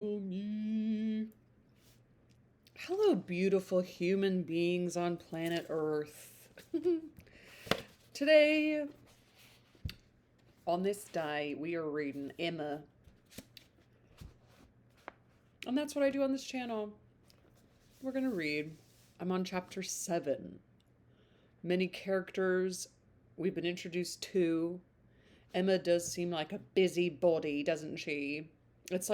Oh, me. Hello, beautiful human beings on planet Earth. Today, on this day, we are reading Emma. And that's what I do on this channel. We're going to read. I'm on chapter 7. Many characters we've been introduced to. Emma does seem like a busybody, doesn't she? This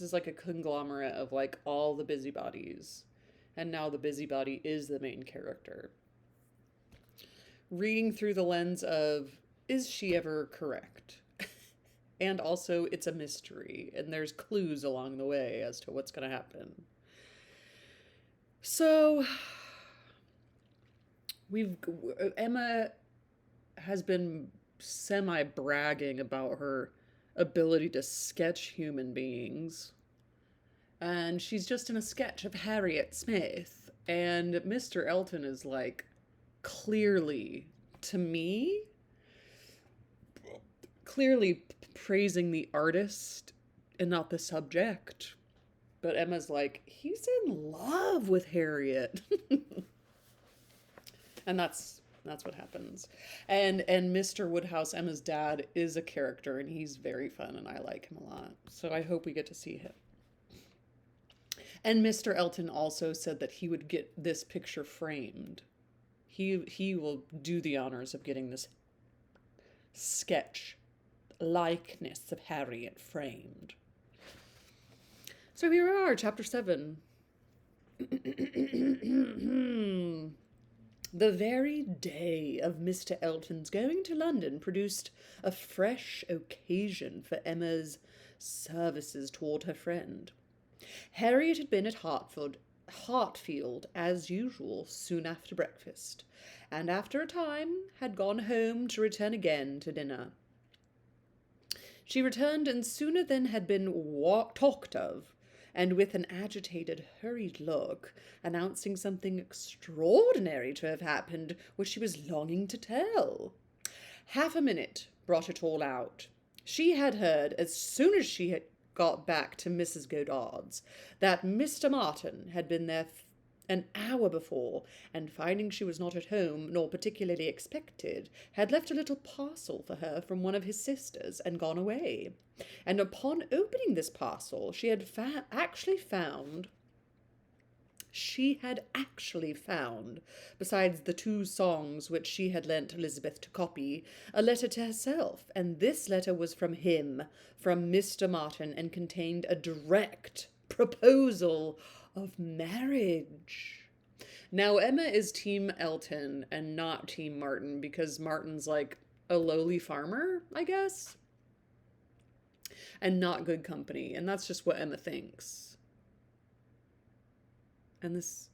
is like a conglomerate of like all the busybodies. And now the busybody is the main character. Reading through the lens of, is she ever correct? And also, it's a mystery, and there's clues along the way as to what's going to happen. So, Emma has been semi bragging about her ability to sketch human beings. And she's just in a sketch of Harriet Smith. And Mr. Elton is like, clearly, to me, clearly praising the artist and not the subject. But Emma's like, he's in love with Harriet. And that's what happens. And Mr. Woodhouse, Emma's dad, is a character and he's very fun and I like him a lot. So I hope we get to see him. And Mr. Elton also said that he would get this picture framed. He will do the honors of getting this sketch likeness of Harriet framed. So here we are, chapter 7. The very day of Mr. Elton's going to London produced a fresh occasion for Emma's services toward her friend. Harriet had been at Hartfield as usual soon after breakfast, and after a time had gone home to return again to dinner. She returned and sooner than had been talked of, and with an agitated, hurried look, announcing something extraordinary to have happened which she was longing to tell. Half a minute brought it all out. She had heard, as soon as she had got back to Mrs. Goddard's, that Mr. Martin had been there an hour before, and finding she was not at home, nor particularly expected, had left a little parcel for her from one of his sisters, and gone away. And upon opening this parcel, she had actually found, besides the 2 songs which she had lent Elizabeth to copy, a letter to herself, and this letter was from him, from Mr. Martin, and contained a direct proposal of marriage. Now, Emma is Team Elton and not Team Martin, because Martin's like a lowly farmer, I guess, and not good company, and that's just what Emma thinks. And this...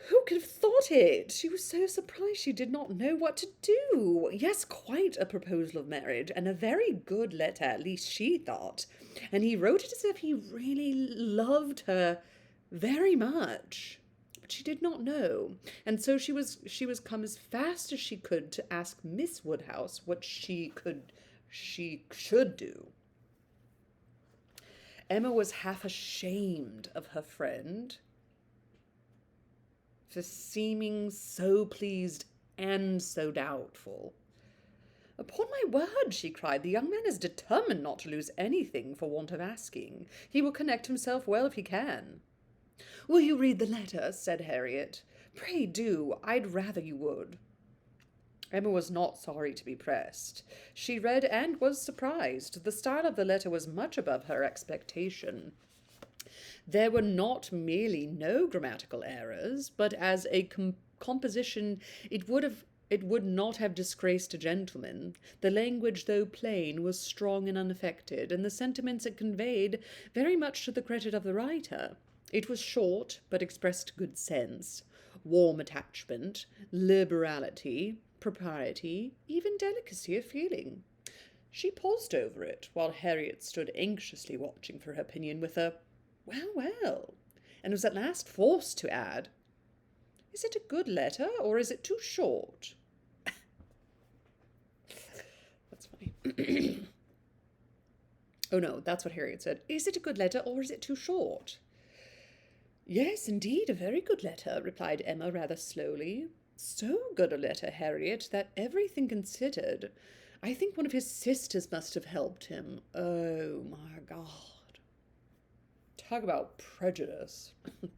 Who could have thought it? She was so surprised she did not know what to do. Yes, quite a proposal of marriage, and a very good letter, at least she thought. And he wrote it as if he really loved her very much. But she did not know. And so she was come as fast as she could to ask Miss Woodhouse what she should do. Emma was half ashamed of her friend for seeming so pleased and so doubtful. "Upon my word," she cried, "the young man is determined not to lose anything for want of asking. He will connect himself well if he can." "Will you read the letter?" said Harriet. "Pray do. I'd rather you would." Emma was not sorry to be pressed. She read and was surprised. The style of the letter was much above her expectation. There were not merely no grammatical errors, but as a composition it would not have disgraced a gentleman. The language, though plain, was strong and unaffected, and the sentiments it conveyed very much to the credit of the writer. It was short, but expressed good sense, warm attachment, liberality, propriety, even delicacy of feeling. She paused over it, while Harriet stood anxiously watching for her opinion with a "well, well," and was at last forced to add, "Is it a good letter, or is it too short?" That's funny. Oh no, that's what Harriet said. Is it a good letter, or is it too short? Yes, indeed, a very good letter, replied Emma rather slowly. So good a letter, Harriet, that everything considered, I think one of his sisters must have helped him. Oh my God. Talk about prejudice.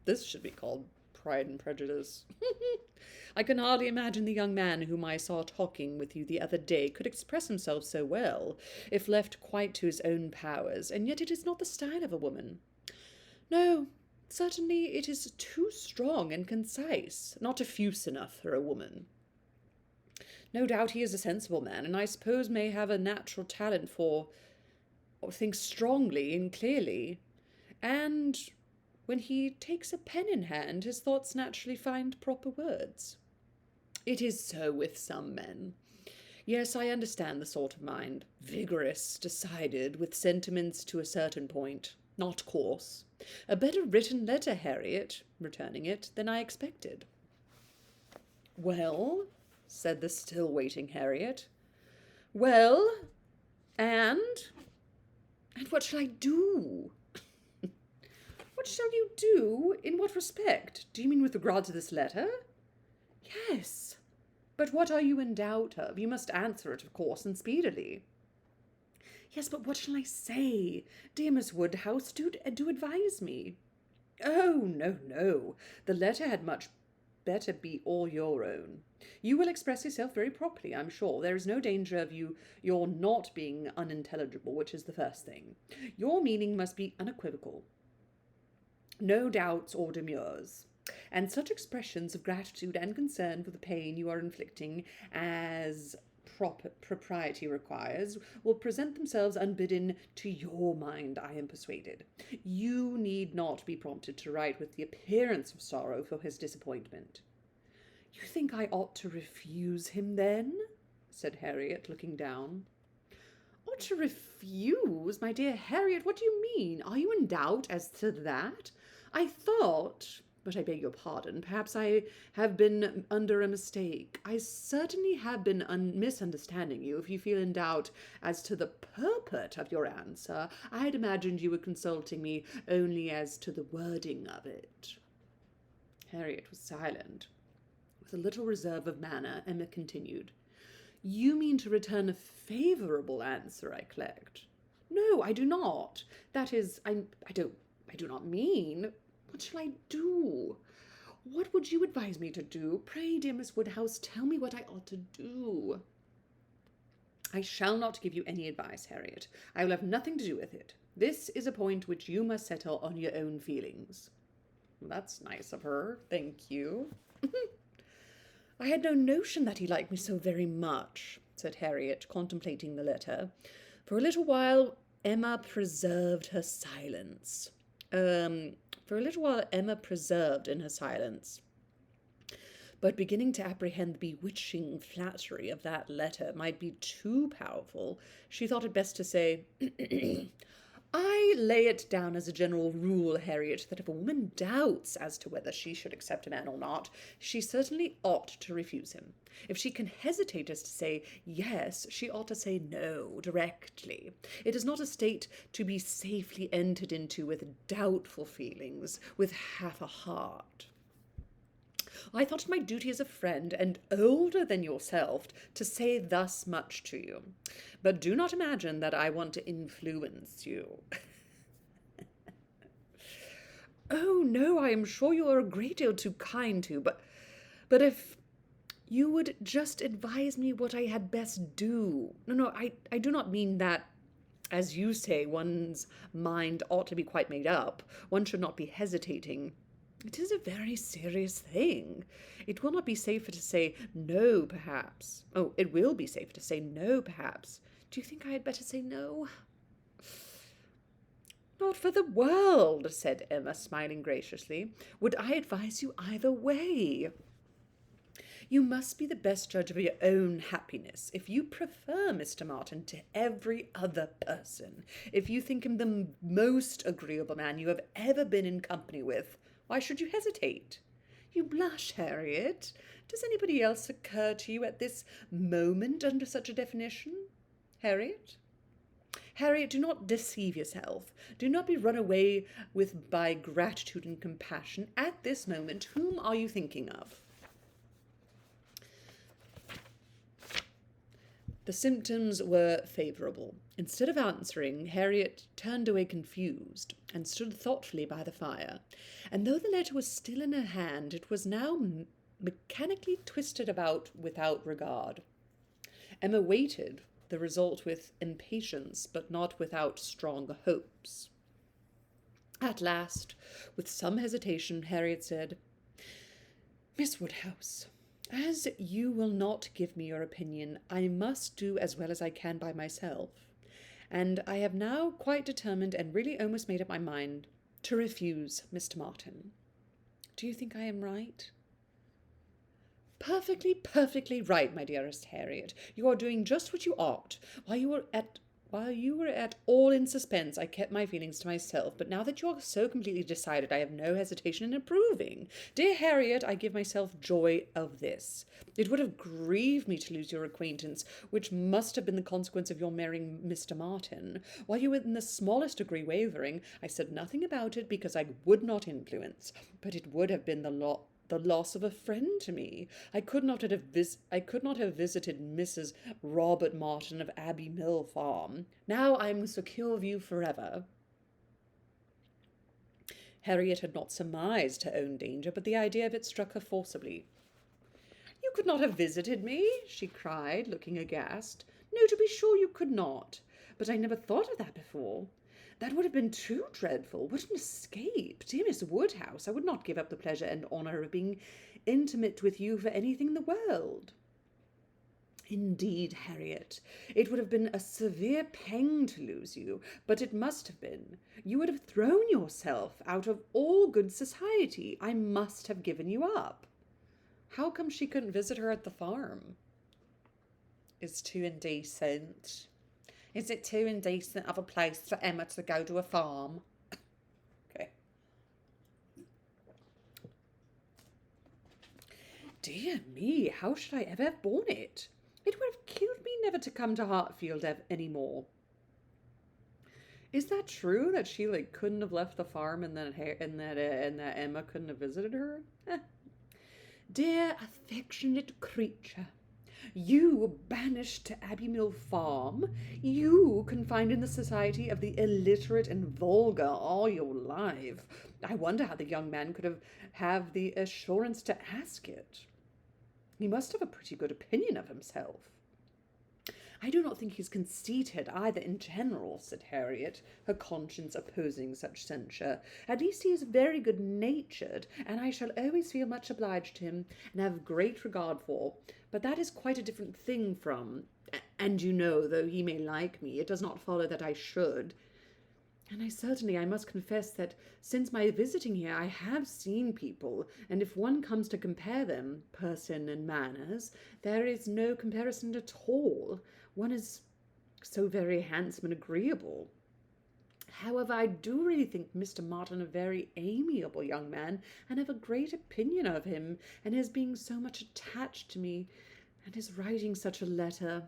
This should be called Pride and Prejudice. I can hardly imagine the young man whom I saw talking with you the other day could express himself so well, if left quite to his own powers, and yet it is not the style of a woman. No, certainly it is too strong and concise, not diffuse enough for a woman. No doubt he is a sensible man, and I suppose may have a natural talent for or think strongly and clearly. And when he takes a pen in hand, his thoughts naturally find proper words. It is so with some men. Yes, I understand the sort of mind. Vigorous, decided, with sentiments to a certain point. Not coarse. A better written letter, Harriet, returning it, than I expected. Well, said the still waiting Harriet. Well, and what shall I do? What shall you do? In what respect? Do you mean with regard to this letter? Yes. But what are you in doubt of? You must answer it, of course, and speedily. Yes, but what shall I say? Dear Miss Woodhouse, do advise me. Oh, no, no. The letter had much better be all your own. You will express yourself very properly, I'm sure. There is no danger of your not being unintelligible, which is the first thing. Your meaning must be unequivocal. No doubts or demurs. And such expressions of gratitude and concern for the pain you are inflicting as propriety requires will present themselves unbidden to your mind, I am persuaded. You need not be prompted to write with the appearance of sorrow for his disappointment. You think I ought to refuse him, then? Said Harriet, looking down. Ought to refuse? My dear Harriet, what do you mean? Are you in doubt as to that? I thought, but I beg your pardon, perhaps I have been under a mistake. I certainly have been misunderstanding you if you feel in doubt as to the purport of your answer. I had imagined you were consulting me only as to the wording of it. Harriet was silent. With a little reserve of manner, Emma continued. You mean to return a favourable answer, I collect. No, I do not. That is, I do not mean. What shall I do? What would you advise me to do? Pray, dear Miss Woodhouse, tell me what I ought to do. I shall not give you any advice, Harriet. I will have nothing to do with it. This is a point which you must settle on your own feelings. That's nice of her. Thank you. I had no notion that he liked me so very much, said Harriet, contemplating the letter. For a little while, Emma preserved in her silence. But beginning to apprehend the bewitching flattery of that letter might be too powerful, she thought it best to say, I lay it down as a general rule, Harriet, that if a woman doubts as to whether she should accept a man or not, she certainly ought to refuse him. If she can hesitate as to say yes, she ought to say no directly. It is not a state to be safely entered into with doubtful feelings, with half a heart. I thought it my duty as a friend, and older than yourself, to say thus much to you. But do not imagine that I want to influence you. Oh, no, I am sure you are a great deal too kind to, but if you would just advise me what I had best do. No, I do not mean that, as you say, one's mind ought to be quite made up. One should not be hesitating. It is a very serious thing. It will not be safer to say no, perhaps. Oh, it will be safer to say no, perhaps. Do you think I had better say no? Not for the world, said Emma, smiling graciously. Would I advise you either way? You must be the best judge of your own happiness. If you prefer Mr. Martin to every other person, if you think him the most agreeable man you have ever been in company with, why should you hesitate? You blush, Harriet. Does anybody else occur to you at this moment under such a definition? Harriet? Harriet, do not deceive yourself. Do not be run away with by gratitude and compassion. At this moment, whom are you thinking of? The symptoms were favourable. Instead of answering, Harriet turned away confused and stood thoughtfully by the fire, and though the letter was still in her hand, it was now mechanically twisted about without regard. Emma waited the result with impatience, but not without strong hopes. At last, with some hesitation, Harriet said, "Miss Woodhouse, as you will not give me your opinion, I must do as well as I can by myself, and I have now quite determined and really almost made up my mind to refuse Mr. Martin. Do you think I am right?" "Perfectly, perfectly right, my dearest Harriet. You are doing just what you ought. While you were at all in suspense, I kept my feelings to myself, but now that you are so completely decided, I have no hesitation in approving. Dear Harriet, I give myself joy of this. It would have grieved me to lose your acquaintance, which must have been the consequence of your marrying Mr. Martin. While you were in the smallest degree wavering, I said nothing about it because I would not influence, but it would have been the loss of a friend to me. I could not have visited Mrs. Robert Martin of Abbey Mill Farm. Now I am secure of you forever." Harriet had not surmised her own danger, but the idea of it struck her forcibly. "You could not have visited me," she cried, looking aghast. "No, to be sure you could not. But I never thought of that before. That would have been too dreadful. What an escape! Dear Miss Woodhouse, I would not give up the pleasure and honour of being intimate with you for anything in the world." "Indeed, Harriet, it would have been a severe pang to lose you, but it must have been. You would have thrown yourself out of all good society. I must have given you up." How come she couldn't visit her at the farm? It's too indecent. Is it too indecent of a place for Emma to go to a farm? Okay. Dear me, how should I ever have borne it? It would have killed me never to come to Hartfield any more. Is that true that she couldn't have left the farm and that Emma couldn't have visited her? Dear affectionate creature. You banished to Abbey Mill Farm, you confined in the society of the illiterate and vulgar all your life. I wonder how the young man could have the assurance to ask it. He must have a pretty good opinion of himself. I do not think he's conceited either in general, said Harriet, her conscience opposing such censure. At least he is very good-natured, and I shall always feel much obliged to him, and have great regard for. But that is quite a different thing from, and you know, though he may like me, it does not follow that I should. And I must confess that since my visiting here I have seen people, and if one comes to compare them, person and manners, there is no comparison at all. One is so very handsome and agreeable. However, I do really think Mr. Martin a very amiable young man, and have a great opinion of him, and his being so much attached to me, and his writing such a letter.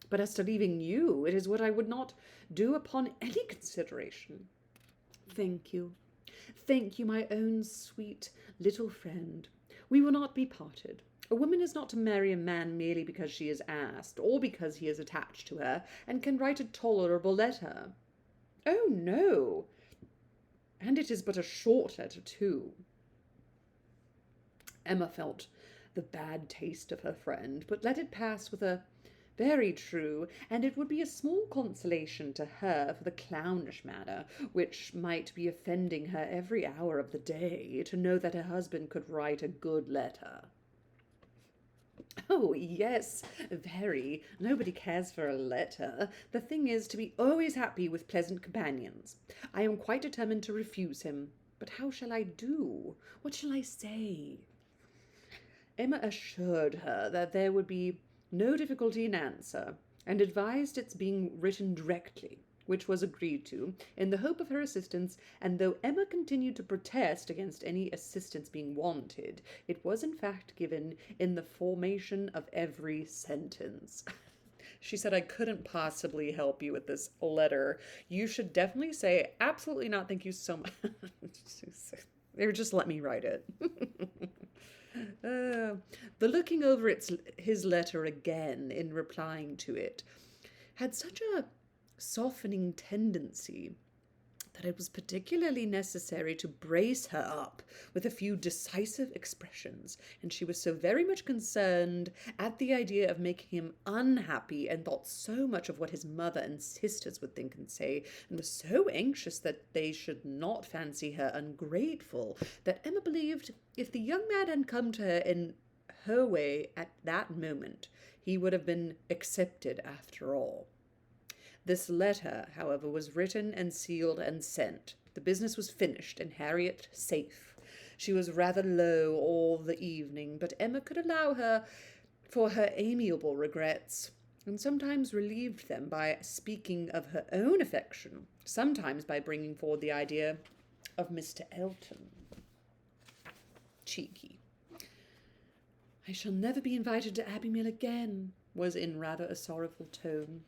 But as to leaving you, it is what I would not do upon any consideration. Thank you, my own sweet little friend. We will not be parted. A woman is not to marry a man merely because she is asked, or because he is attached to her, and can write a tolerable letter. Oh, no. And it is but a short letter, too. Emma felt the bad taste of her friend, but let it pass with a very true, and it would be a small consolation to her for the clownish manner, which might be offending her every hour of the day, to know that her husband could write a good letter. Oh, yes, very. Nobody cares for a letter. The thing is to be always happy with pleasant companions. I am quite determined to refuse him. But how shall I do? What shall I say? Emma assured her that there would be no difficulty in answer, and advised its being written directly, which was agreed to, in the hope of her assistance, and though Emma continued to protest against any assistance being wanted, it was in fact given in the formation of every sentence. She said, I couldn't possibly help you with this letter. You should definitely say, absolutely not, thank you so much. Or just let me write it. The looking over his letter again in replying to it had such a softening tendency that it was particularly necessary to brace her up with a few decisive expressions, and she was so very much concerned at the idea of making him unhappy, and thought so much of what his mother and sisters would think and say, and was so anxious that they should not fancy her ungrateful, that Emma believed if the young man had come to her in her way at that moment, he would have been accepted after all. This letter, however, was written and sealed and sent. The business was finished, and Harriet safe. She was rather low all the evening, but Emma could allow her for her amiable regrets, and sometimes relieved them by speaking of her own affection, sometimes by bringing forward the idea of Mr. Elton. Cheeky. I shall never be invited to Abbey Mill again, was in rather a sorrowful tone.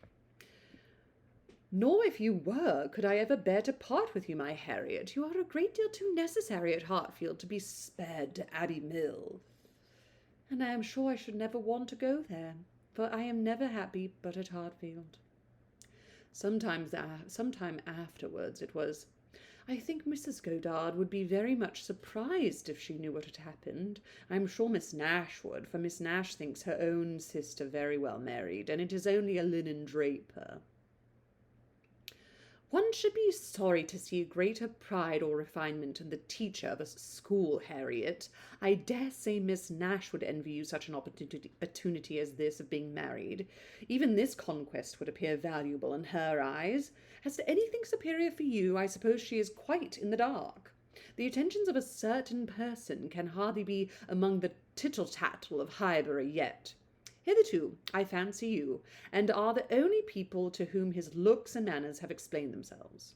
Nor if you were, could I ever bear to part with you, my Harriet. You are a great deal too necessary at Hartfield to be spared to Abbey Mill. And I am sure I should never want to go there, for I am never happy but at Hartfield. Sometime afterwards it was, I think Mrs. Goddard would be very much surprised if she knew what had happened. I am sure Miss Nash would, for Miss Nash thinks her own sister very well married, and it is only a linen draper. One should be sorry to see greater pride or refinement in the teacher of a school, Harriet. I dare say Miss Nash would envy you such an opportunity as this of being married. Even this conquest would appear valuable in her eyes. As to anything superior for you, I suppose she is quite in the dark. The attentions of a certain person can hardly be among the tittle-tattle of Highbury yet. Hitherto, I fancy you, and are the only people to whom his looks and manners have explained themselves.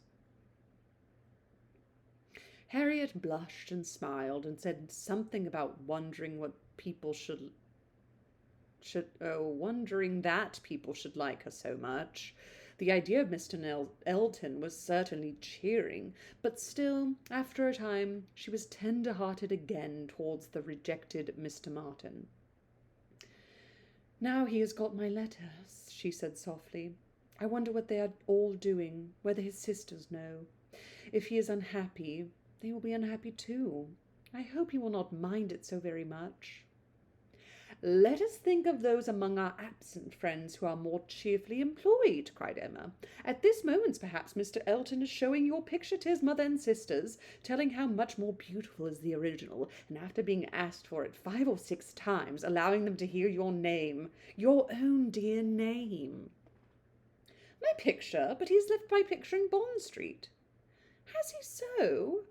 Harriet blushed and smiled, and said something about wondering what people wondering that people should like her so much. The idea of Mr. Elton was certainly cheering, but still, after a time, she was tender-hearted again towards the rejected Mr. Martin. Now he has got my letters, she said softly. I wonder what they are all doing, whether his sisters know. If he is unhappy, they will be unhappy too. I hope he will not mind it so very much. Let us think of those among our absent friends who are more cheerfully employed, cried Emma. At this moment, perhaps, Mr. Elton is showing your picture to his mother and sisters, telling how much more beautiful is the original, and after being asked for it 5 or 6 times, allowing them to hear your name, your own dear name. My picture? But he has left my picture in Bond Street. Has he so?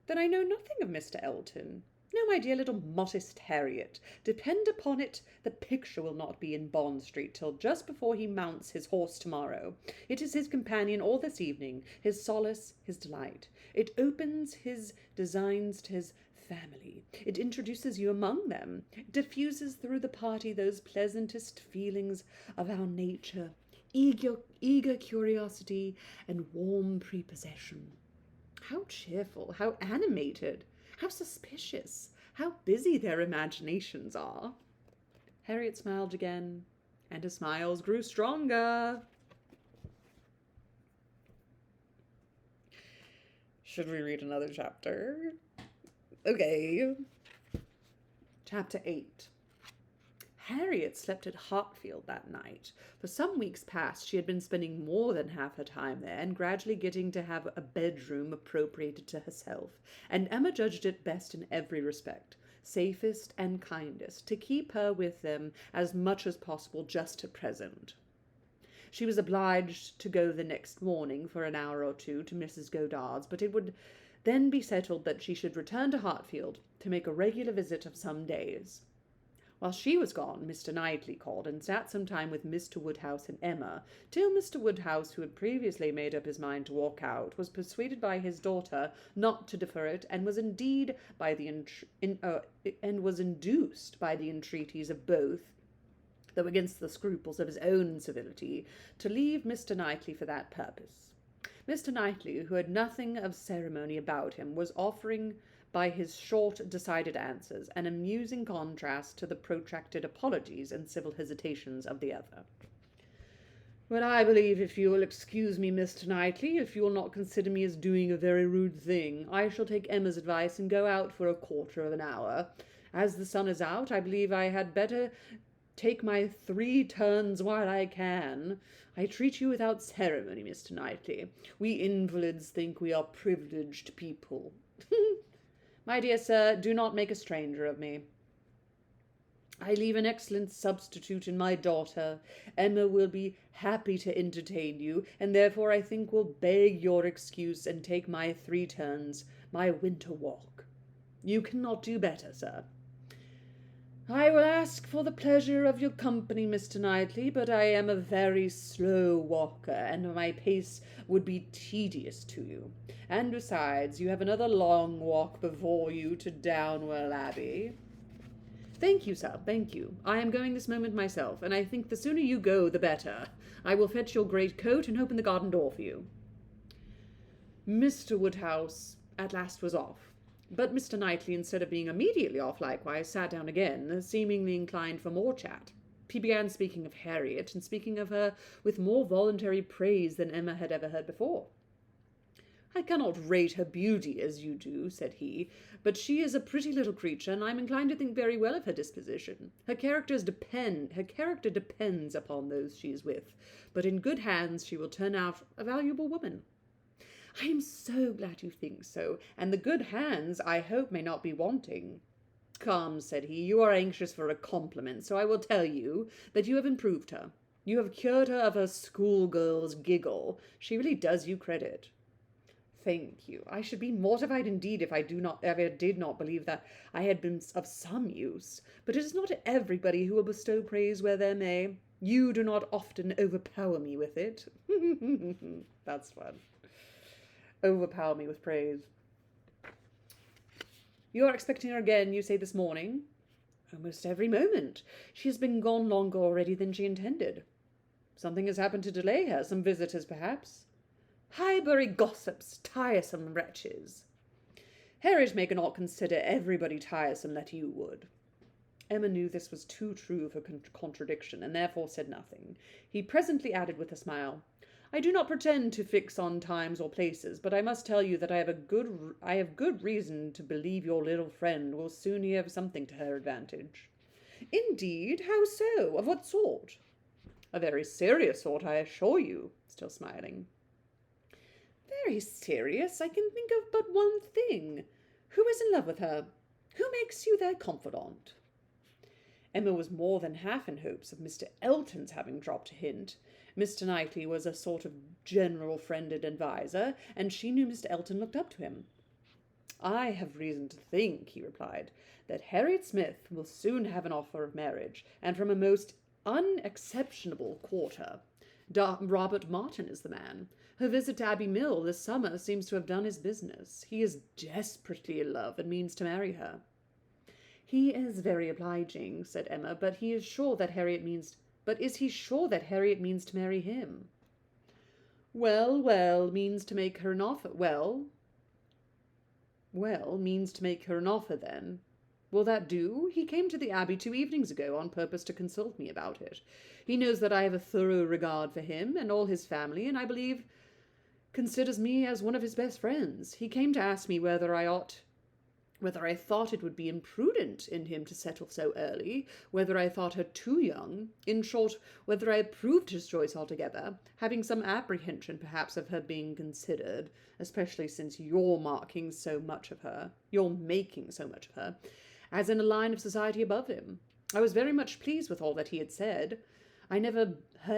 Then I know nothing of Mr. Elton. No, my dear little modest Harriet, depend upon it, the picture will not be in Bond Street till just before he mounts his horse tomorrow. It is his companion all this evening, his solace, his delight. It opens his designs to his family. It introduces you among them. It diffuses through the party those pleasantest feelings of our nature, eager curiosity and warm prepossession. How cheerful, how animated! How suspicious, how busy their imaginations are. Harriet smiled again, and her smiles grew stronger. Should we read another chapter? Okay. Chapter 8. Harriet slept at Hartfield that night. For some weeks past she had been spending more than half her time there, and gradually getting to have a bedroom appropriated to herself, and Emma judged it best in every respect, safest and kindest, to keep her with them as much as possible just at present. She was obliged to go the next morning for an hour or two to Mrs. Goddard's, but it would then be settled that she should return to Hartfield to make a regular visit of some days. While she was gone, Mr. Knightley called and sat some time with Mr. Woodhouse and Emma, till Mr. Woodhouse, who had previously made up his mind to walk out, was persuaded by his daughter not to defer it, and was indeed by the induced by the entreaties of both though against the scruples of his own civility, to leave Mr. Knightley for that purpose. Mr. Knightley, who had nothing of ceremony about him, was offering by his short, decided answers an amusing contrast to the protracted apologies and civil hesitations of the other. "Well, I believe, if you will excuse me, Mr. Knightley, if you will not consider me as doing a very rude thing, I shall take Emma's advice and go out for a quarter of an hour. As the sun is out, I believe I had better take my 3 turns while I can. I treat you without ceremony, Mr. Knightley. We invalids think we are privileged people. My dear sir, do not make a stranger of me. I leave an excellent substitute in my daughter. Emma will be happy to entertain you, and therefore I think will beg your excuse and take my 3 turns, my winter walk. You cannot do better, sir. I will ask for the pleasure of your company, Mr. Knightley, but I am a very slow walker, and my pace would be tedious to you. And besides, you have another long walk before you to Downwell Abbey." "Thank you, sir, thank you. I am going this moment myself, and I think the sooner you go, the better. I will fetch your great coat and open the garden door for you." Mr. Woodhouse at last was off. But Mr. Knightley, instead of being immediately off likewise, sat down again, seemingly inclined for more chat. He began speaking of Harriet, and speaking of her with more voluntary praise than Emma had ever heard before. "I cannot rate her beauty as you do," said he, "but she is a pretty little creature, and I am inclined to think very well of her disposition. Her character depends upon those she is with, but in good hands she will turn out a valuable woman." "I am so glad you think so, and the good hands, I hope, may not be wanting." "Come," said he, "you are anxious for a compliment, so I will tell you that you have improved her. You have cured her of her schoolgirl's giggle. She really does you credit." "Thank you. I should be mortified indeed if I did not believe that I had been of some use. But it is not everybody who will bestow praise where there may. You do not often overpower me with it." That's fun. Overpower me with praise. "You are expecting her again, you say, this morning?" "Almost every moment. She has been gone longer already than she intended." "Something has happened to delay her, some visitors, perhaps?" "Highbury gossips, tiresome wretches." "Harriet may not consider everybody tiresome that you would." Emma knew this was too true for contradiction, and therefore said nothing. He presently added with a smile, "I do not pretend to fix on times or places, but I must tell you that I have good reason to believe your little friend will soon hear of something to her advantage." "Indeed? How so? Of what sort?" "A very serious sort, I assure you," still smiling. "Very serious? I can think of but one thing. Who is in love with her? Who makes you their confidant?" Emma was more than half in hopes of Mr. Elton's having dropped a hint. Mr. Knightley was a sort of general friend and adviser, and she knew Mr. Elton looked up to him. "I have reason to think," he replied, "that Harriet Smith will soon have an offer of marriage, and from a most unexceptionable quarter. Robert Martin is the man. Her visit to Abbey Mill this summer seems to have done his business. He is desperately in love and means to marry her." "He is very obliging," said Emma, but is he sure that Harriet means to marry him?" Well, means to make her an offer. Well, means to make her an offer, then. Will that do? He came to the Abbey 2 evenings ago on purpose to consult me about it. He knows that I have a thorough regard for him and all his family, and I believe considers me as one of his best friends. He came to ask me whether I thought it would be imprudent in him to settle so early, whether I thought her too young, in short, whether I approved his choice altogether, having some apprehension perhaps of her being considered, especially since you're making so much of her, as in a line of society above him. I was very much pleased with all that he had said. I never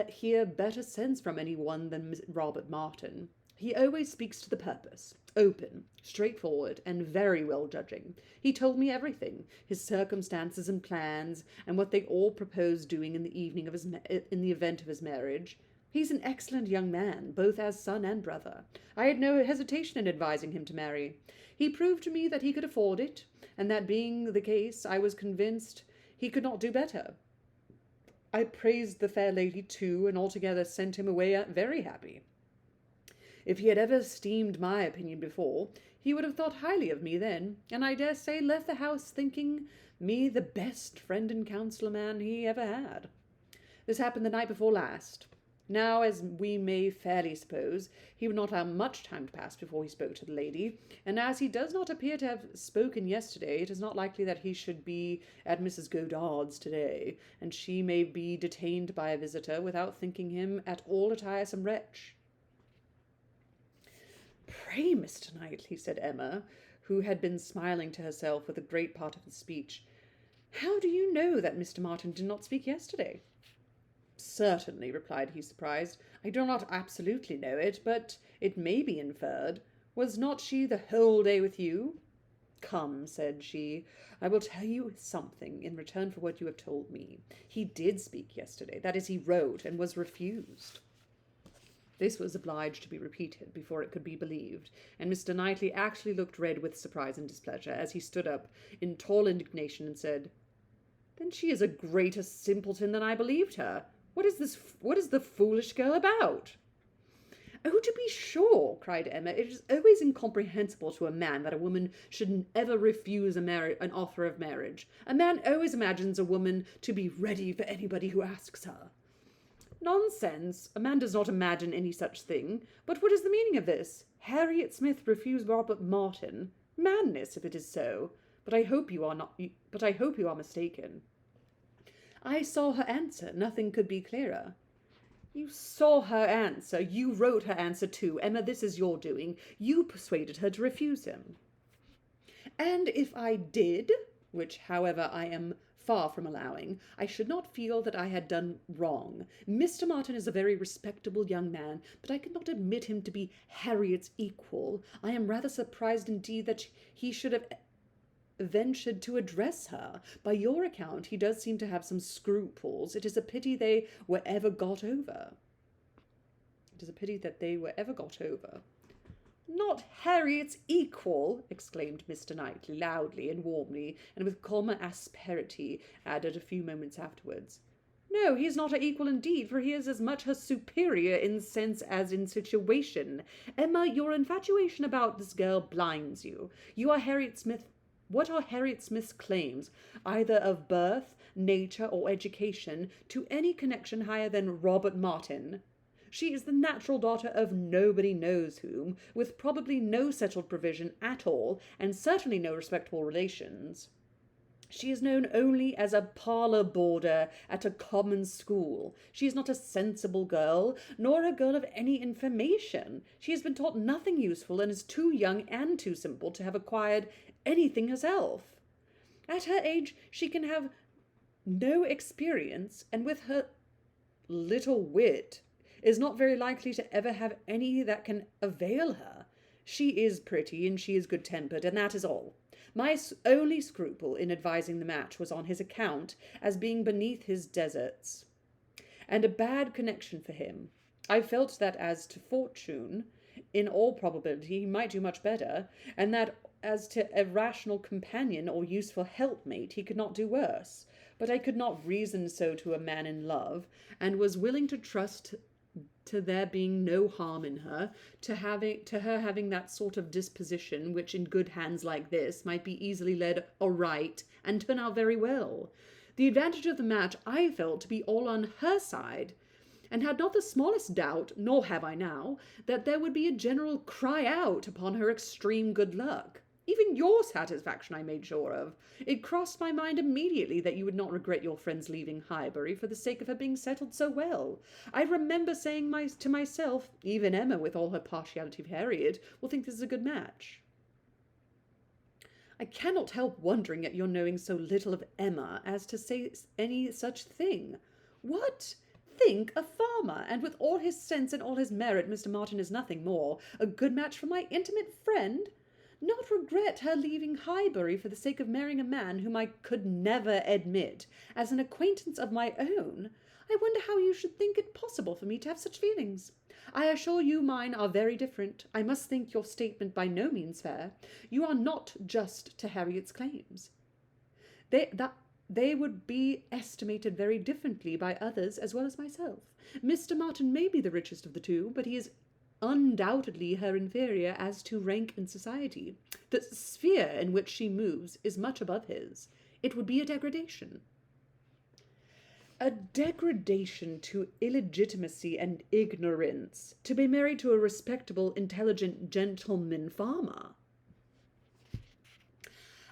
hear better sense from any one than Robert Martin. He always speaks to the purpose, open, straightforward, and very well judging. He told me everything, his circumstances and plans, and what they all propose doing in the event of his marriage. He's an excellent young man, both as son and brother. I had no hesitation in advising him to marry. He proved to me that he could afford it, and that being the case, I was convinced he could not do better. I praised the fair lady too, and altogether sent him away very happy. If he had ever esteemed my opinion before, he would have thought highly of me then, and I dare say left the house thinking me the best friend and counsellor man he ever had. This happened the night before last. Now, as we may fairly suppose, he would not have much time to pass before he spoke to the lady, and as he does not appear to have spoken yesterday, it is not likely that he should be at Mrs. Goddard's today, and she may be detained by a visitor without thinking him at all a tiresome wretch. Pray, Mr. Knightley, said Emma, who had been smiling to herself with a great part of the speech, how do you know that Mr. Martin did not speak yesterday? Certainly, replied he, surprised. I do not absolutely know it, but it may be inferred. Was not she the whole day with you? Come, said she, I will tell you something in return for what you have told me. He did speak yesterday, that is, he wrote, and was refused. This was obliged to be repeated before it could be believed, and Mr. Knightley actually looked red with surprise and displeasure as he stood up in tall indignation and said, Then she is a greater simpleton than I believed her. What is the foolish girl about? Oh, to be sure, cried Emma, it is always incomprehensible to a man that a woman should ever refuse an offer of marriage. A man always imagines a woman to be ready for anybody who asks her. Nonsense, a man does not imagine any such thing. But what is the meaning of this? Harriet Smith refused Robert Martin. Madness, if it is so. But I hope you are mistaken. I saw her answer. Nothing could be clearer. You saw her answer. You wrote her answer too. Emma, this is your doing. You persuaded her to refuse him. And if I did, which, however, I am far from allowing, I should not feel that I had done wrong. Mr. Martin is a very respectable young man, but I could not admit him to be Harriet's equal. I am rather surprised indeed that he should have ventured to address her. By your account, he does seem to have some scruples. It is a pity they were ever got over. It is a pity that they were ever got over. Not Harriet's equal, exclaimed Mr. Knightley, loudly and warmly, and with calmer asperity added a few moments afterwards. No, he is not her equal indeed, for he is as much her superior in sense as in situation. Emma, your infatuation about this girl blinds you. You are Harriet Smith. What are Harriet Smith's claims, either of birth, nature, or education, to any connection higher than Robert Martin? She is the natural daughter of nobody knows whom, with probably no settled provision at all, and certainly no respectable relations. She is known only as a parlour boarder at a common school. She is not a sensible girl, nor a girl of any information. She has been taught nothing useful, and is too young and too simple to have acquired anything herself. At her age, she can have no experience, and with her little wit, is not very likely to ever have any that can avail her. She is pretty, and she is good-tempered, and that is all. My only scruple in advising the match was on his account, as being beneath his deserts, and a bad connection for him. I felt that as to fortune, in all probability he might do much better, and that as to a rational companion or useful helpmate he could not do worse. But I could not reason so to a man in love, and was willing to trust to there being no harm in her, to her having that sort of disposition which in good hands like this might be easily led aright and turn out very well. The advantage of the match I felt to be all on her side, and had not the smallest doubt, nor have I now, that there would be a general cry out upon her extreme good luck. Even your satisfaction I made sure of. It crossed my mind immediately that you would not regret your friend's leaving Highbury for the sake of her being settled so well. I remember saying to myself, even Emma, with all her partiality of Harriet, will think this is a good match. I cannot help wondering at your knowing so little of Emma as to say any such thing. What? Think a farmer, and with all his sense and all his merit, Mr. Martin is nothing more, a good match for my intimate friend? Not regret her leaving Highbury for the sake of marrying a man whom I could never admit as an acquaintance of my own? I wonder how you should think it possible for me to have such feelings. I assure you mine are very different. I must think your statement by no means fair. You are not just to Harriet's claims. they would be estimated very differently by others as well as myself. Mr. Martin may be the richest of the two, but he is undoubtedly her inferior as to rank in society. The sphere in which she moves is much above his. It would be a degradation. A degradation to illegitimacy and ignorance, to be married to a respectable, intelligent gentleman farmer.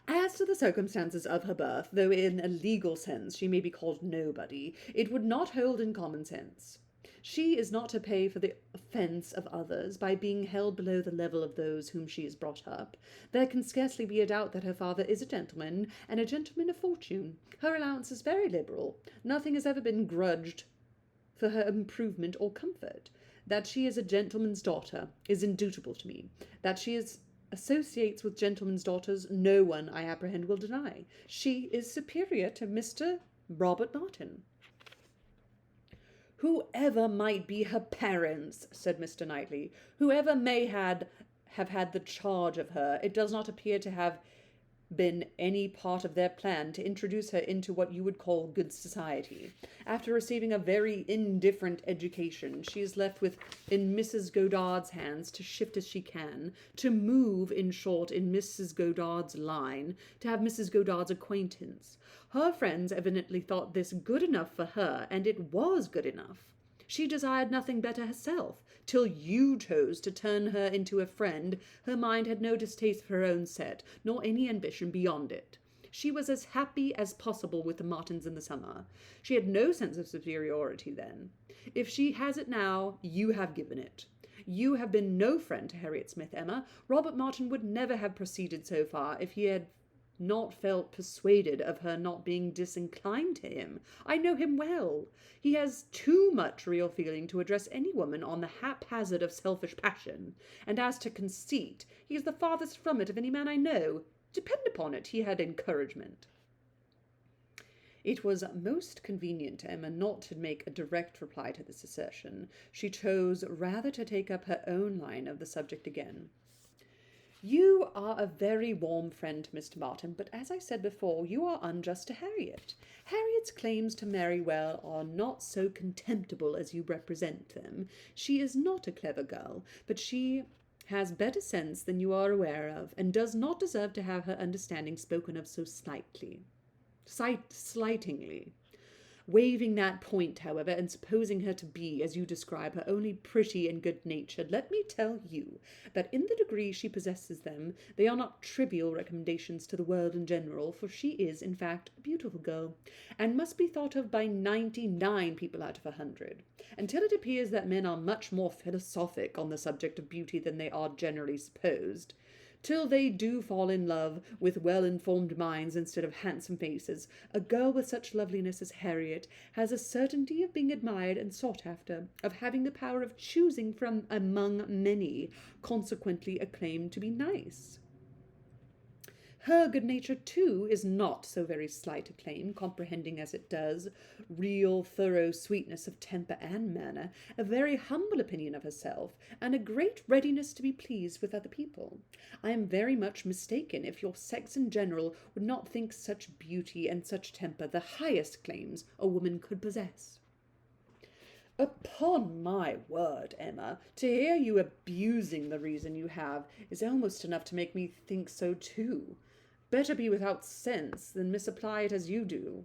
As to the circumstances of her birth, though in a legal sense she may be called nobody, it would not hold in common sense. She is not to pay for the offence of others by being held below the level of those whom she has brought up. There can scarcely be a doubt that her father is a gentleman, and a gentleman of fortune. Her allowance is very liberal. Nothing has ever been grudged for her improvement or comfort. That she is a gentleman's daughter is indubitable to me. That she associates with gentlemen's daughters, no one, I apprehend, will deny. She is superior to Mr. Robert Martin. Whoever might be her parents, said Mr. Knightley, whoever may have had the charge of her, it does not appear to have been any part of their plan to introduce her into what you would call good society. After receiving a very indifferent education, she is left in Mrs. Godard's hands to shift as she can, to move, in short, in Mrs. Godard's line, to have Mrs. Godard's acquaintance. Her friends evidently thought this good enough for her, and it was good enough. She desired nothing better herself. Till you chose to turn her into a friend, her mind had no distaste for her own set, nor any ambition beyond it. She was as happy as possible with the Martins in the summer. She had no sense of superiority then. If she has it now, you have given it. You have been no friend to Harriet Smith, Emma. Robert Martin would never have proceeded so far if he had not felt persuaded of her not being disinclined to him. I know him well. He has too much real feeling to address any woman on the haphazard of selfish passion. And as to conceit, he is the farthest from it of any man I know. Depend upon it, he had encouragement. It was most convenient to Emma not to make a direct reply to this assertion. She chose rather to take up her own line of the subject again. You are a very warm friend to Mr. Martin, but as I said before, you are unjust to Harriet. Harriet's claims to marry well are not so contemptible as you represent them. She is not a clever girl, but she has better sense than you are aware of, and does not deserve to have her understanding spoken of so slightingly. Waiving that point, however, and supposing her to be, as you describe her, only pretty and good-natured, let me tell you that in the degree she possesses them, they are not trivial recommendations to the world in general, for she is, in fact, a beautiful girl, and must be thought of by 99 people out of 100, until it appears that men are much more philosophic on the subject of beauty than they are generally supposed. Till they do fall in love with well-informed minds instead of handsome faces, a girl with such loveliness as Harriet has a certainty of being admired and sought after, of having the power of choosing from among many, consequently a claim to be nice. Her good nature, too, is not so very slight a claim, comprehending as it does real, thorough sweetness of temper and manner, a very humble opinion of herself, and a great readiness to be pleased with other people. I am very much mistaken if your sex in general would not think such beauty and such temper the highest claims a woman could possess. Upon my word, Emma, to hear you abusing the reason you have is almost enough to make me think so too. Better be without sense than misapply it as you do.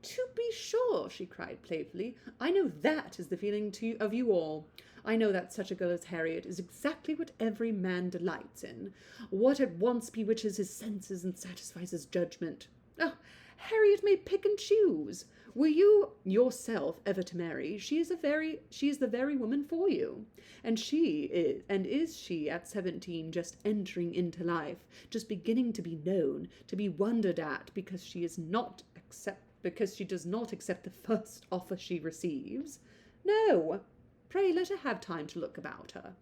To be sure, she cried playfully, I know that is the feeling of you all. I know that such a girl as Harriet is exactly what every man delights in, what at once bewitches his senses and satisfies his judgment. Oh, Harriet may pick and choose. Were you yourself ever to marry, she is the very woman for you. And is she at 17 just entering into life, just beginning to be known, to be wondered at because she does not accept the first offer she receives? No. Pray let her have time to look about her.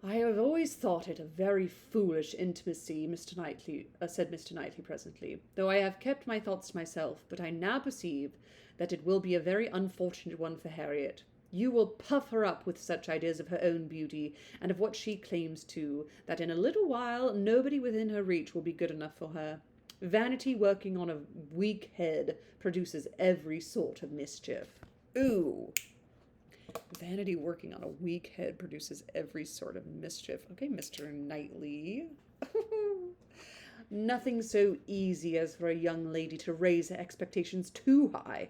I have always thought it a very foolish intimacy, said Mr. Knightley presently, though I have kept my thoughts to myself, but I now perceive that it will be a very unfortunate one for Harriet. You will puff her up with such ideas of her own beauty, and of what she claims to, that in a little while nobody within her reach will be good enough for her. Vanity working on a weak head produces every sort of mischief. Ooh. Vanity working on a weak head produces every sort of mischief. Okay, Mr. Knightley. Nothing so easy as for a young lady to raise her expectations too high.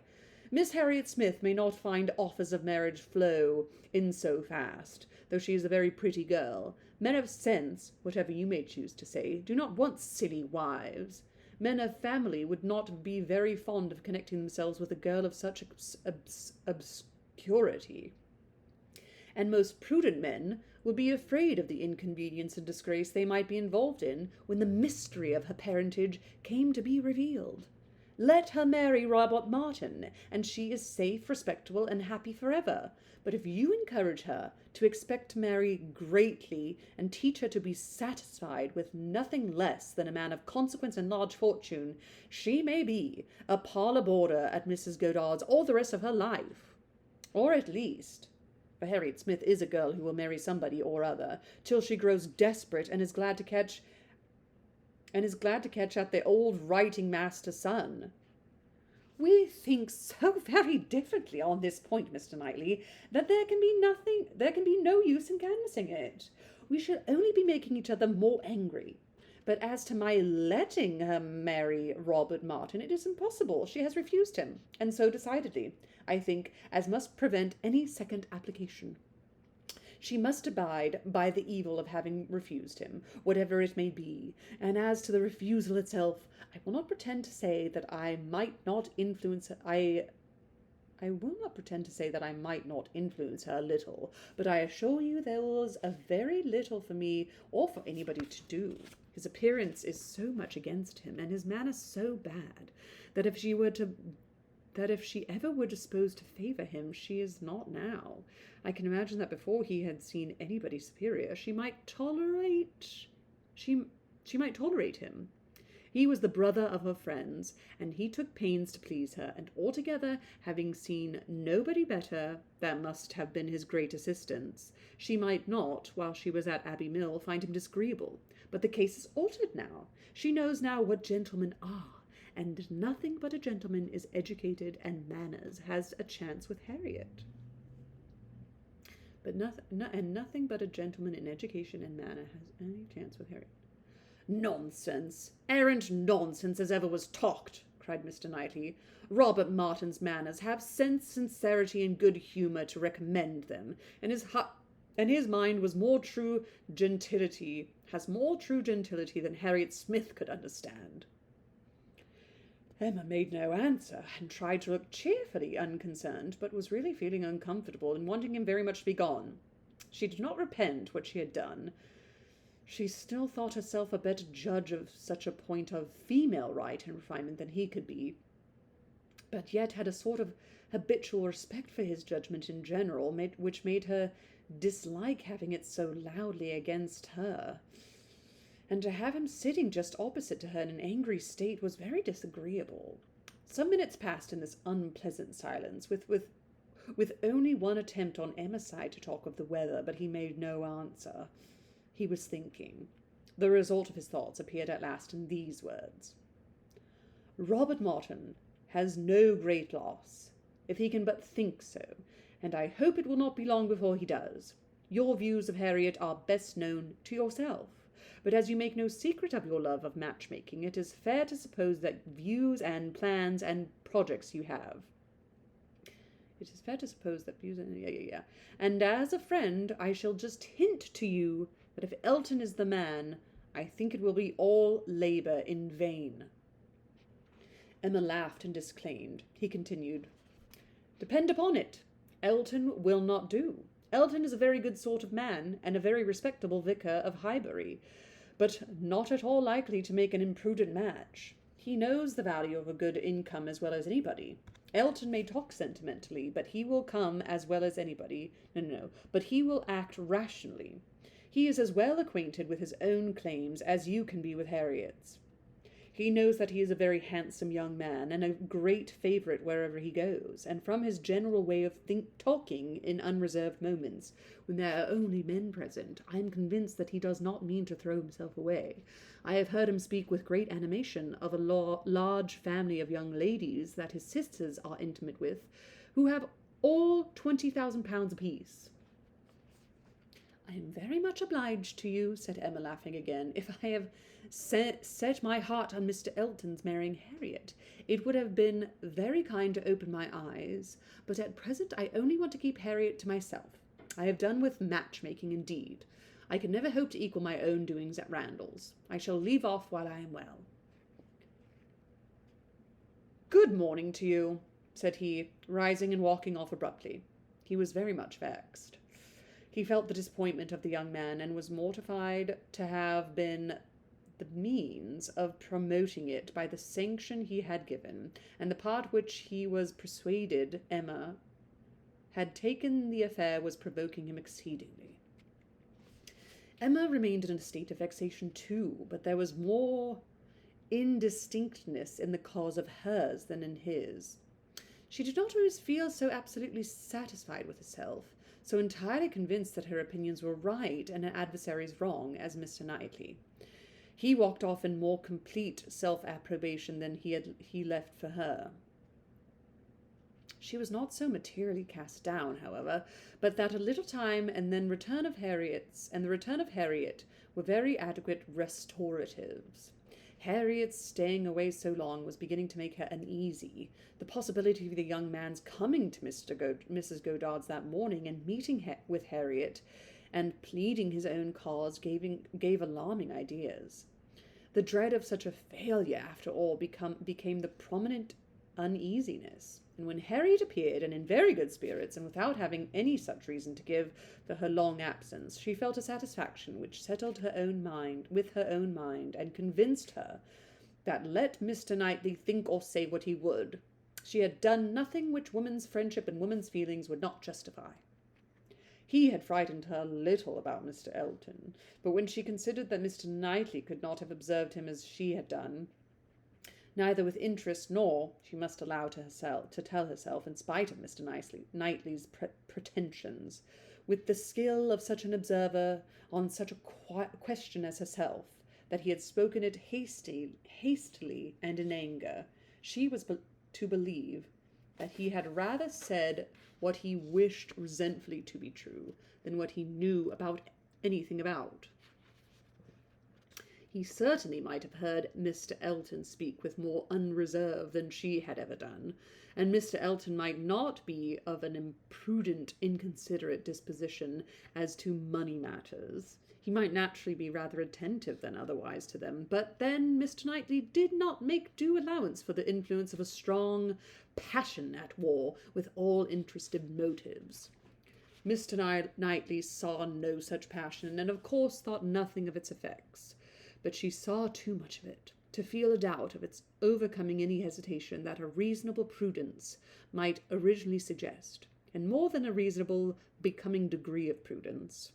Miss Harriet Smith may not find offers of marriage flow in so fast, though she is a very pretty girl. Men of sense, whatever you may choose to say, do not want silly wives. Men of family would not be very fond of connecting themselves with a girl of such obscurity. And most prudent men would be afraid of the inconvenience and disgrace they might be involved in when the mystery of her parentage came to be revealed. Let her marry Robert Martin, and she is safe, respectable, and happy forever. But if you encourage her to expect to marry greatly and teach her to be satisfied with nothing less than a man of consequence and large fortune, she may be a parlor boarder at Mrs. Godard's all the rest of her life. Or at least, for Harriet Smith is a girl who will marry somebody or other, till she grows desperate and is glad to catch at the old writing master's son. We think so very differently on this point, Mr. Knightley, that there can be no use in canvassing it. We shall only be making each other more angry. But as to my letting her marry Robert Martin, it is impossible. She has refused him, and so decidedly, I think, as must prevent any second application. She must abide by the evil of having refused him, whatever it may be, and as to the refusal itself, I will not pretend to say that I might not influence her. I will not pretend to say that I might not influence her a little, but I assure you there was a very little for me or for anybody to do. His appearance is so much against him, and his manners so bad, that if she ever were disposed to favour him, she is not now. I can imagine that before he had seen anybody superior, she might tolerate him. He was the brother of her friends, and he took pains to please her, and altogether, having seen nobody better, that must have been his great assistance. She might not, while she was at Abbey Mill, find him disagreeable, but the case is altered now. She knows now what gentlemen are, and nothing but a gentleman is educated and manners has a chance with Harriet. But nothing but a gentleman in education and manner has any chance with Harriet. Nonsense, errant nonsense as ever was talked, cried Mr. Knightley. Robert Martin's manners have sense, sincerity, and good humour to recommend them, and his mind has more true gentility than Harriet Smith could understand. Emma made no answer, and tried to look cheerfully unconcerned, but was really feeling uncomfortable and wanting him very much to be gone. She did not repent what she had done. She still thought herself a better judge of such a point of female right and refinement than he could be, but yet had a sort of habitual respect for his judgment in general, which made her dislike having it so loudly against her. And to have him sitting just opposite to her in an angry state was very disagreeable. Some minutes passed in this unpleasant silence, with only one attempt on Emma's side to talk of the weather, but he made no answer. He was thinking. The result of his thoughts appeared at last in these words. Robert Martin has no great loss, if he can but think so, and I hope it will not be long before he does. Your views of Harriet are best known to yourself. But as you make no secret of your love of matchmaking, it is fair to suppose that views and plans and projects you have. It is fair to suppose that views and... And as a friend, I shall just hint to you that if Elton is the man, I think it will be all labour in vain. Emma laughed and disclaimed. He continued, Depend upon it, Elton will not do. Elton is a very good sort of man, and a very respectable vicar of Highbury, but not at all likely to make an imprudent match. He knows the value of a good income as well as anybody. Elton may talk sentimentally, but he will come as well as anybody. But he will act rationally. He is as well acquainted with his own claims as you can be with Harriet's. He knows that he is a very handsome young man, and a great favourite wherever he goes, and from his general way of talking in unreserved moments, when there are only men present, I am convinced that he does not mean to throw himself away. I have heard him speak with great animation of a large family of young ladies that his sisters are intimate with, who have all £20,000 apiece. I am very much obliged to you, said Emma, laughing again. If I have set my heart on Mr. Elton's marrying Harriet, it would have been very kind to open my eyes, but at present I only want to keep Harriet to myself. I have done with matchmaking indeed. I can never hope to equal my own doings at Randalls. I shall leave off while I am well. Good morning to you, said he, rising and walking off abruptly. He was very much vexed. He felt the disappointment of the young man, and was mortified to have been the means of promoting it by the sanction he had given, and the part which he was persuaded Emma had taken the affair was provoking him exceedingly. Emma remained in a state of vexation too, but there was more indistinctness in the cause of hers than in his. She did not always feel so absolutely satisfied with herself, so entirely convinced that her opinions were right and her adversaries wrong, as Mr. Knightley. He walked off in more complete self-approbation than he left for her. She was not so materially cast down, however, but that a little time and the return of Harriet were very adequate restoratives. Harriet's staying away so long was beginning to make her uneasy. The possibility of the young man's coming to Mrs. Goddard's that morning and meeting with Harriet and pleading his own cause gave alarming ideas. The dread of such a failure, after all, became the prominent uneasiness. And when Harriet appeared, and in very good spirits, and without having any such reason to give for her long absence, she felt a satisfaction which settled her own mind and convinced her that, let Mr. Knightley think or say what he would, she had done nothing which woman's friendship and woman's feelings would not justify. He had frightened her little about Mr. Elton, but when she considered that Mr. Knightley could not have observed him as she had done, neither with interest nor, she must allow to tell herself, in spite of Mr. Knightley's pretensions, with the skill of such an observer on such a question as herself, that he had spoken it hastily and in anger, she was to believe that he had rather said what he wished resentfully to be true than what he knew anything about. He certainly might have heard Mr. Elton speak with more unreserve than she had ever done, and Mr. Elton might not be of an imprudent, inconsiderate disposition as to money matters. He might naturally be rather attentive than otherwise to them, but then Mr. Knightley did not make due allowance for the influence of a strong passion at war with all interested motives. Mr. Knightley saw no such passion, and of course thought nothing of its effects. But she saw too much of it to feel a doubt of its overcoming any hesitation that a reasonable prudence might originally suggest, and more than a reasonable becoming degree of prudence,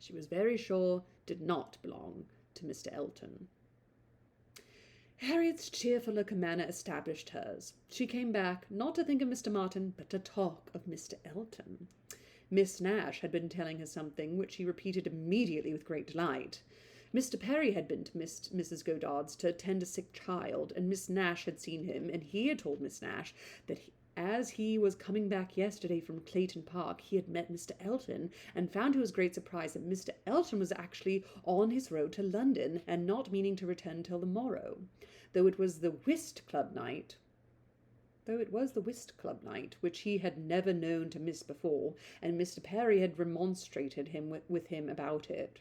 she was very sure did not belong to Mr. Elton. Harriet's cheerful manner established hers. She came back, not to think of Mr. Martin, but to talk of Mr. Elton. Miss Nash had been telling her something, which she repeated immediately with great delight. Mr. Perry had been to Mrs. Goddard's to attend a sick child, and Miss Nash had seen him, and he had told Miss Nash that as he was coming back yesterday from Clayton Park, he had met Mr. Elton, and found to his great surprise that Mr. Elton was actually on his road to London, and not meaning to return till the morrow, though it was the whist club night, which he had never known to miss before, and Mr. Perry had remonstrated with him about it,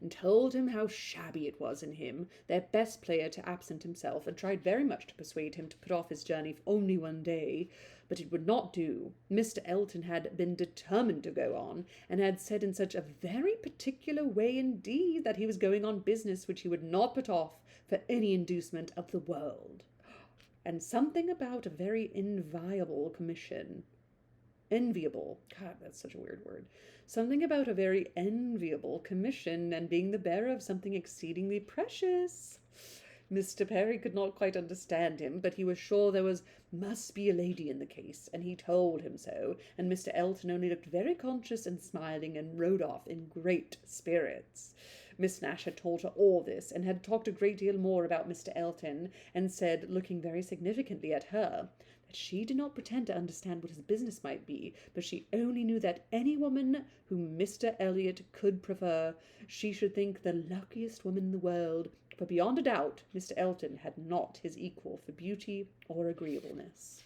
and told him how shabby it was in him, their best player, to absent himself, and tried very much to persuade him to put off his journey for only one day, but it would not do. Mr. Elton had been determined to go on, and had said in such a very particular way indeed that he was going on business which he would not put off for any inducement of the world, and something about a very inviolable commission. enviable, God, that's such a weird word. Something about a very enviable commission and being the bearer of something exceedingly precious. Mr. Perry could not quite understand him, but he was sure there must be a lady in the case, and he told him so, and Mr. Elton only looked very conscious and smiling and rode off in great spirits. Miss Nash had told her all this, and had talked a great deal more about Mr. Elton, and said, looking very significantly at her, that she did not pretend to understand what his business might be, but she only knew that any woman whom Mr. Elliot could prefer, she should think the luckiest woman in the world, for beyond a doubt Mr. Elton had not his equal for beauty or agreeableness.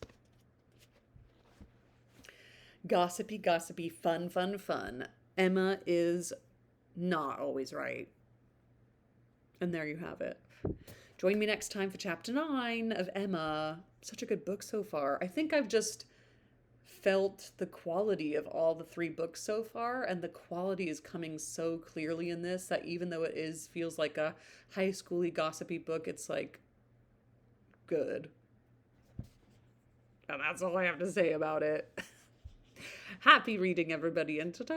Gossipy, gossipy, fun, fun, fun. Emma is not always right. And there you have it. Join me next time for chapter 9 of Emma. Such a good book so far. I think I've just felt the quality of all the 3 books so far, and the quality is coming so clearly in this that even though it feels like a high schooly gossipy book, it's like good. And that's all I have to say about it. Happy reading, everybody, and ta-ta!